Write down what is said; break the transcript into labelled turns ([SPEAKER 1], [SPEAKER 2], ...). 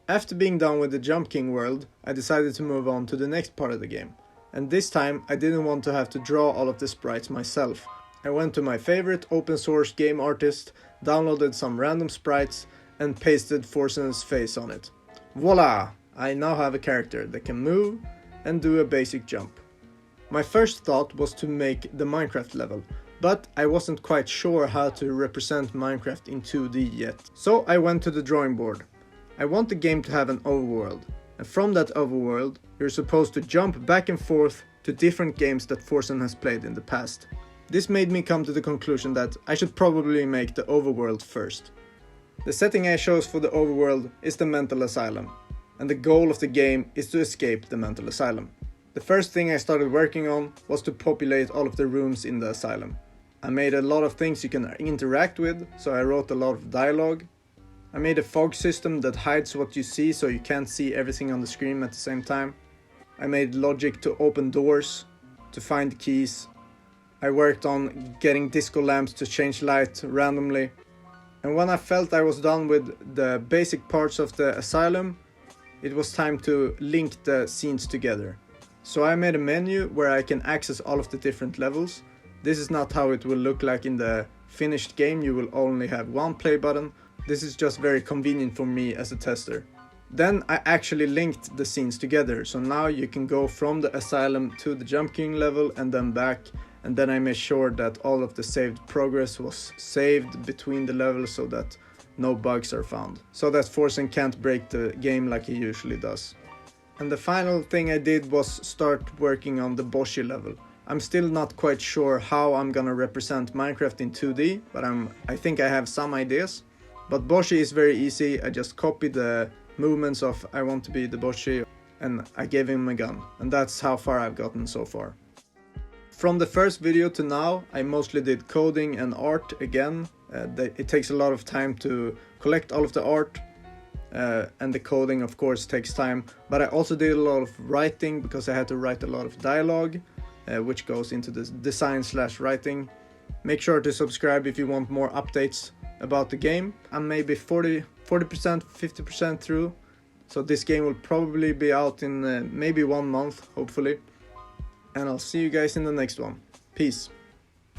[SPEAKER 1] After being done with the Jump King world, I decided to move on to the next part of the game. And this time I didn't want to have to draw all of the sprites myself. I went to my favorite open source game artist, downloaded some random sprites and pasted forsens face on it. Voila! I now have a character that can move and do a basic jump. My first thought was to make the Minecraft level, but I wasn't quite sure how to represent Minecraft in 2D yet. So I went to the drawing board. I want the game to have an overworld, and from that overworld you're supposed to jump back and forth to different games that forsens has played in the past. This made me come to the conclusion that I should probably make the overworld first. The setting I chose for the overworld is the mental asylum, and the goal of the game is to escape the mental asylum. The first thing I started working on was to populate all of the rooms in the asylum. I made a lot of things you can interact with, so I wrote a lot of dialogue. I made a fog system that hides what you see so you can't see everything on the screen at the same time. I made logic to open doors, to find keys. I worked on getting disco lamps to change light randomly. And when I felt I was done with the basic parts of the asylum, it was time to link the scenes together. So I made a menu where I can access all of the different levels. This is not how it will look like in the finished game, you will only have one play button. This is just very convenient for me as a tester. Then I actually linked the scenes together, so now you can go from the asylum to the Jump King level and then back. And then I made sure that all of the saved progress was saved between the levels so that no bugs are found. So that forsens can't break the game like he usually does. And the final thing I did was start working on the Boshy level. I'm still not quite sure how I'm gonna represent Minecraft in 2D, but I think I have some ideas. But Boshy is very easy. I just copied the movements of I want to be the Boshy and I gave him a gun. And that's how far I've gotten so far. From the first video to now, I mostly did coding and art again. It takes a lot of time to collect all of the art, and the coding of course takes time. But I also did a lot of writing because I had to write a lot of dialogue, which goes into the design/writing. Make sure to subscribe if you want more updates about the game. I'm maybe 40%, 50% through, so this game will probably be out in maybe 1 month, hopefully. And I'll see you guys in the next one. Peace.